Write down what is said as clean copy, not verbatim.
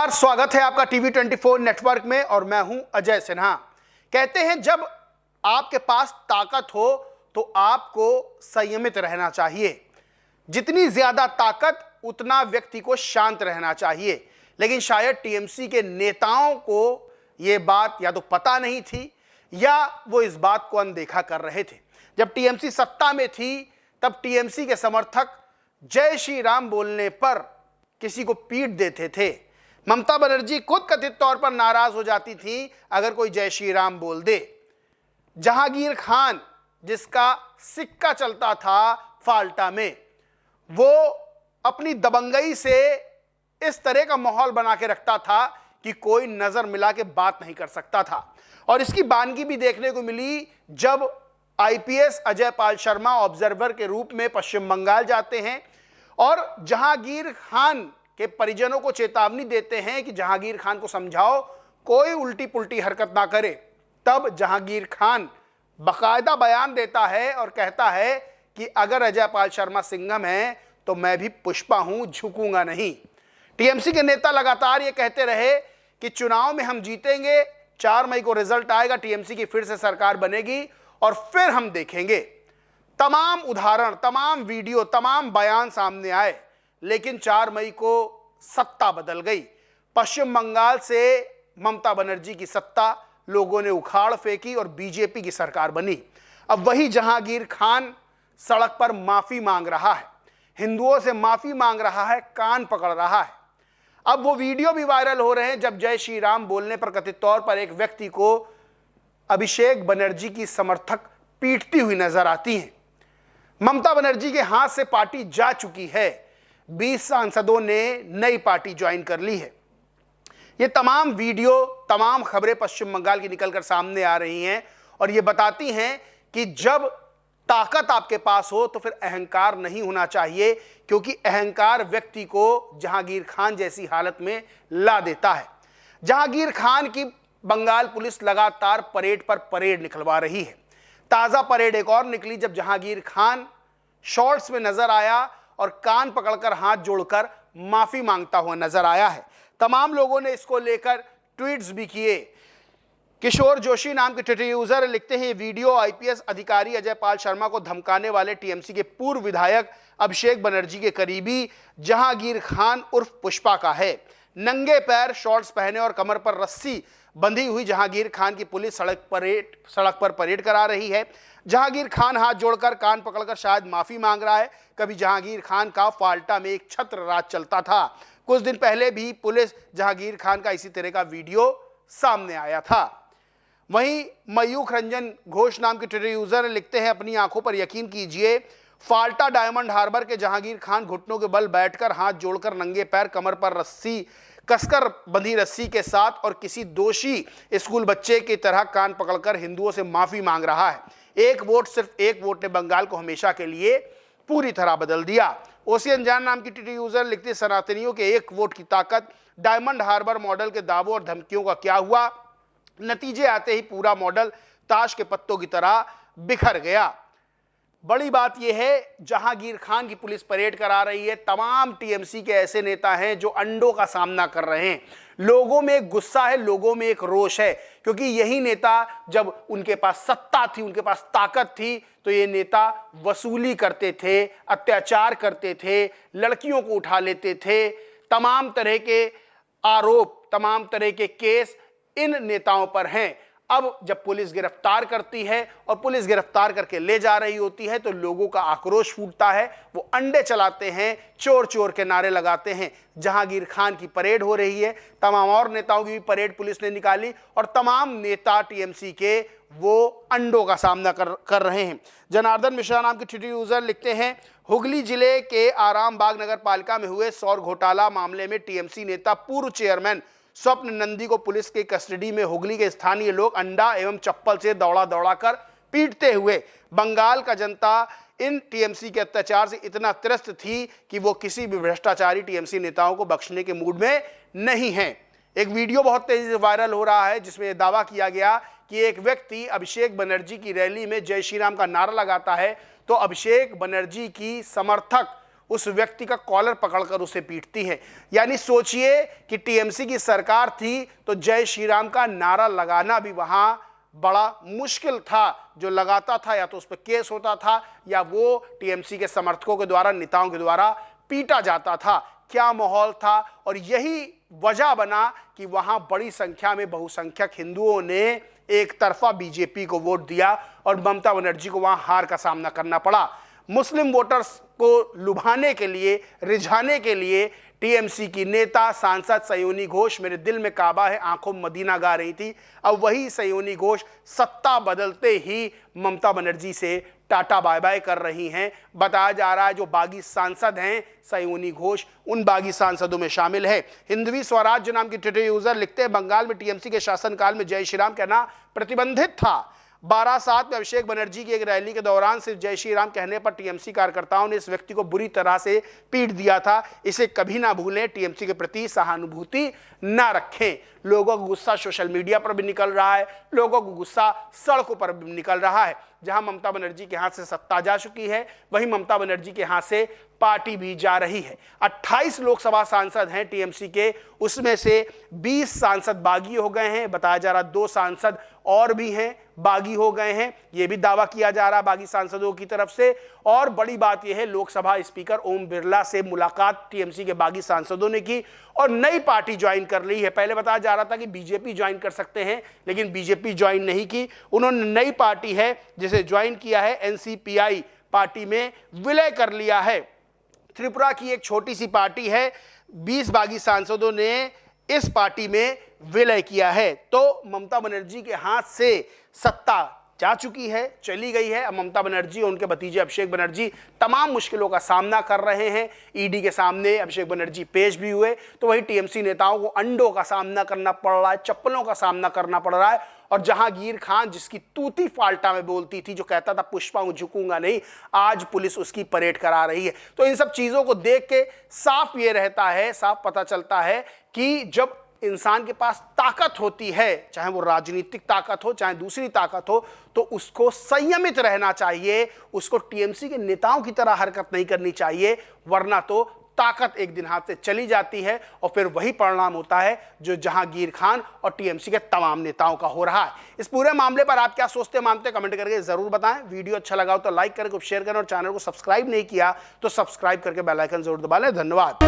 नमस्कार, स्वागत है आपका टीवी 24 नेटवर्क में और मैं हूं अजय सिन्हा। कहते हैं जब आपके पास ताकत हो तो आपको संयमित रहना चाहिए। जितनी ज्यादा ताकत उतना व्यक्ति को शांत रहना चाहिए। लेकिन शायद टीएमसी के नेताओं को यह बात या तो पता नहीं थी या वो इस बात को अनदेखा कर रहे थे। जब टीएमसी सत्ता में थी तब टीएमसी के समर्थक जय श्री राम बोलने पर किसी को पीट देते थे। ममता बनर्जी खुद कथित तौर पर नाराज हो जाती थी अगर कोई जय श्री राम बोल दे। जहांगीर खान, जिसका सिक्का चलता था फाल्टा में, वो अपनी दबंगई से इस तरह का माहौल बना के रखता था कि कोई नजर मिला के बात नहीं कर सकता था। और इसकी बानगी भी देखने को मिली जब आईपीएस अजय पाल शर्मा ऑब्जर्वर के रूप में पश्चिम बंगाल जाते हैं और जहांगीर खान के परिजनों को चेतावनी देते हैं कि जहांगीर खान को समझाओ कोई उल्टी पुल्टी हरकत ना करे। तब जहांगीर खान बाकायदा बयान देता है और कहता है कि अगर अजय पाल शर्मा सिंघम है तो मैं भी पुष्पा हूं, झुकूंगा नहीं। टीएमसी के नेता लगातार ये कहते रहे कि चुनाव में हम जीतेंगे, 4 मई को रिजल्ट आएगा, टीएमसी की फिर से सरकार बनेगी और फिर हम देखेंगे। तमाम उदाहरण, तमाम वीडियो, तमाम बयान सामने आए, लेकिन 4 मई को सत्ता बदल गई। पश्चिम बंगाल से ममता बनर्जी की सत्ता लोगों ने उखाड़ फेंकी और बीजेपी की सरकार बनी। अब वही जहांगीर खान सड़क पर माफी मांग रहा है, हिंदुओं से माफी मांग रहा है, कान पकड़ रहा है। अब वो वीडियो भी वायरल हो रहे हैं जब जय श्री राम बोलने पर कथित तौर पर एक व्यक्ति को अभिषेक बनर्जी की समर्थक पीटती हुई नजर आती हैं। ममता बनर्जी के हाथ से पार्टी जा चुकी है, 20 सांसदों ने नई पार्टी ज्वाइन कर ली है। ये तमाम वीडियो, तमाम खबरें पश्चिम बंगाल की निकलकर सामने आ रही हैं और ये बताती हैं कि जब ताकत आपके पास हो तो फिर अहंकार नहीं होना चाहिए, क्योंकि अहंकार व्यक्ति को जहांगीर खान जैसी हालत में ला देता है। जहांगीर खान की बंगाल पुलिस लगातार परेड पर परेड निकलवा रही है। ताजा परेड एक और निकली जब जहांगीर खान शॉर्ट्स में नजर आया और कान पकड़कर हाथ जोड़कर माफी मांगता हुआ नजर आया है। तमाम लोगों ने इसको लेकर ट्वीट्स भी किए। किशोर जोशी नाम के ट्विटर यूजर लिखते हैं, वीडियो आईपीएस अधिकारी अजय पाल शर्मा को धमकाने वाले टीएमसी के पूर्व विधायक अभिषेक बनर्जी के करीबी जहांगीर खान उर्फ पुष्पा का है। नंगे पैर, शॉर्ट्स पहने और कमर पर रस्सी बंधी हुई जहांगीर खान की पुलिस सड़क पर परेड करा रही है। जहांगीर खान हाथ जोड़कर, कान पकड़कर शायद माफी मांग रहा है। कभी जहांगीर खान का फाल्टा में एक छत्र राज चलता था। कुछ दिन पहले भी पुलिस जहांगीर खान का इसी तरह का वीडियो सामने आया था। वहीं मयूख रंजन घोष नाम के ट्विटर यूजर लिखते हैं, अपनी आंखों पर यकीन कीजिए, फाल्टा डायमंड हार्बर के जहांगीर खान घुटनों के बल बैठकर, हाथ जोड़कर, नंगे पैर, कमर पर रस्सी कसकर बंधी रस्सी के साथ और किसी दोषी स्कूल बच्चे की तरह कान पकड़कर हिंदुओं से माफी मांग रहा है। एक वोट, सिर्फ एक वोट ने बंगाल को हमेशा के लिए पूरी तरह बदल दिया। ओसियन जान नाम की ट्विटर यूजर लिखते, सनातनियों के एक वोट की ताकत, डायमंड हार्बर मॉडल के दावों और धमकियों का क्या हुआ? नतीजे आते ही पूरा मॉडल ताश के पत्तों की तरह बिखर गया। बड़ी बात यह है, जहांगीर खान की पुलिस परेड करा रही है। तमाम टीएमसी के ऐसे नेता हैं जो अंडों का सामना कर रहे हैं। लोगों में एक गुस्सा है, लोगों में एक रोष है, क्योंकि यही नेता जब उनके पास सत्ता थी, उनके पास ताकत थी, तो ये नेता वसूली करते थे, अत्याचार करते थे, लड़कियों को उठा लेते थे। तमाम तरह के आरोप, तमाम तरह के केस इन नेताओं पर हैं। अब जब पुलिस गिरफ्तार करती है और पुलिस गिरफ्तार करके ले जा रही होती है तो लोगों का आक्रोश फूटता है, वो अंडे चलाते हैं, चोर चोर के नारे लगाते हैं। जहांगीर खान की परेड हो रही है, तमाम और नेताओं की भी परेड पुलिस ने निकाली और तमाम नेता टीएमसी के वो अंडों का सामना कर रहे हैं। जनार्दन मिश्रा नाम के ट्विटर यूजर लिखते हैं, हुगली जिले के आरामबाग नगर पालिका में हुए सौर घोटाला मामले में टीएमसी नेता पूर्व चेयरमैन स्वप्न नंदी को पुलिस के कस्टडी में हुगली के स्थानीय लोग अंडा एवं चप्पल से दौड़ा दौड़ा कर पीटते हुए। बंगाल का जनता इन टीएमसी के अत्याचार से इतना त्रस्त थी कि वो किसी भी भ्रष्टाचारी टीएमसी नेताओं को बख्शने के मूड में नहीं है। एक वीडियो बहुत तेजी से वायरल हो रहा है जिसमें दावा किया गया कि एक व्यक्ति अभिषेक बनर्जी की रैली में जय श्री राम का नारा लगाता है तो अभिषेक बनर्जी की समर्थक उस व्यक्ति का कॉलर पकड़कर उसे पीटती हैं। यानी सोचिए कि टीएमसी की सरकार थी तो जय श्री राम का नारा लगाना भी वहां बड़ा मुश्किल था। जो लगाता था या तो उस पर केस होता था या वो टीएमसी के समर्थकों के द्वारा, नेताओं के द्वारा पीटा जाता था। क्या माहौल था, और यही वजह बना कि वहां बड़ी संख्या में बहुसंख्यक हिंदुओं ने एक तरफा बीजेपी को वोट दिया और ममता बनर्जी को वहां हार का सामना करना पड़ा। मुस्लिम वोटर्स को लुभाने के लिए, रिझाने के लिए टीएमसी की नेता सांसद सयोनी घोष मेरे दिल में काबा है, आंखों में मदीना गा रही थी। अब वही सयोनी घोष सत्ता बदलते ही ममता बनर्जी से टाटा बाय बाय कर रही हैं। बताया जा रहा है जो बागी सांसद हैं सयोनी घोष उन बागी सांसदों में शामिल है। हिंदवी स्वराज्य नाम की ट्विटर यूजर लिखते हैं, बंगाल में टीएमसी के शासनकाल में जय श्री राम कहना प्रतिबंधित था। 12/7 में अभिषेक बनर्जी की एक रैली के दौरान सिर्फ जय श्री राम कहने पर टीएमसी कार्यकर्ताओं ने इस व्यक्ति को बुरी तरह से पीट दिया था। इसे कभी ना भूलें, टीएमसी के प्रति सहानुभूति ना रखें। लोगों का गुस्सा सोशल मीडिया पर भी निकल रहा है, लोगों को गुस्सा सड़कों पर भी निकल रहा है। जहां ममता बनर्जी के हाथ से सत्ता जा चुकी है, वहीं ममता बनर्जी के हाथ से पार्टी भी जा रही है। 28 लोकसभा सांसद हैं टीएमसी के, उसमें से 20 सांसद बागी हो गए हैं। बताया जा रहा 2 सांसद और भी हैं बागी हो गए हैं, यह भी दावा किया जा रहा बागी सांसदों की तरफ से। और बड़ी बात यह है, लोकसभा स्पीकर ओम बिरला से मुलाकात टीएमसी के बागी सांसदों ने की और नई पार्टी ज्वाइन कर ली है। पहले बताया जा रहा था कि बीजेपी ज्वाइन कर सकते हैं, लेकिन बीजेपी ज्वाइन नहीं की। उन्होंने नई पार्टी है जिसे ज्वाइन किया है, एनसीपीआई पार्टी में विलय कर लिया है। त्रिपुरा की एक छोटी सी पार्टी है, 20 बागी सांसदों ने इस पार्टी में विलय किया है। तो ममता बनर्जी के हाथ से सत्ता जा चुकी है, चली गई है। अब ममता बनर्जी और उनके भतीजे अभिषेक बनर्जी तमाम मुश्किलों का सामना कर रहे हैं। ईडी के सामने अभिषेक बनर्जी पेश भी हुए, तो वही टीएमसी नेताओं को अंडों का सामना करना पड़ रहा है, चप्पलों का सामना करना पड़ रहा है। और जहांगीर खान जिसकी तूती फाल्टा में बोलती थी, जो कहता था पुष्पा हूं झुकूंगा नहीं, आज पुलिस उसकी परेड करा रही है। तो इन सब चीजों को देख के साफ ये रहता है, साफ पता चलता है कि जब इंसान के पास ताकत होती है, चाहे वो राजनीतिक ताकत हो चाहे दूसरी ताकत हो, तो उसको संयमित रहना चाहिए। उसको टीएमसी के नेताओं की तरह हरकत नहीं करनी चाहिए, वरना तो ताकत एक दिन हाथ से चली जाती है और फिर वही परिणाम होता है जो जहांगीर खान और टीएमसी के तमाम नेताओं का हो रहा है। इस पूरे मामले पर आप क्या सोचते मानते कमेंट करके जरूर बताएं। वीडियो अच्छा लगा हो तो लाइक करें, शेयर करें और चैनल को सब्सक्राइब नहीं किया तो सब्सक्राइब करके बेल आइकन जरूर दबा लें। धन्यवाद।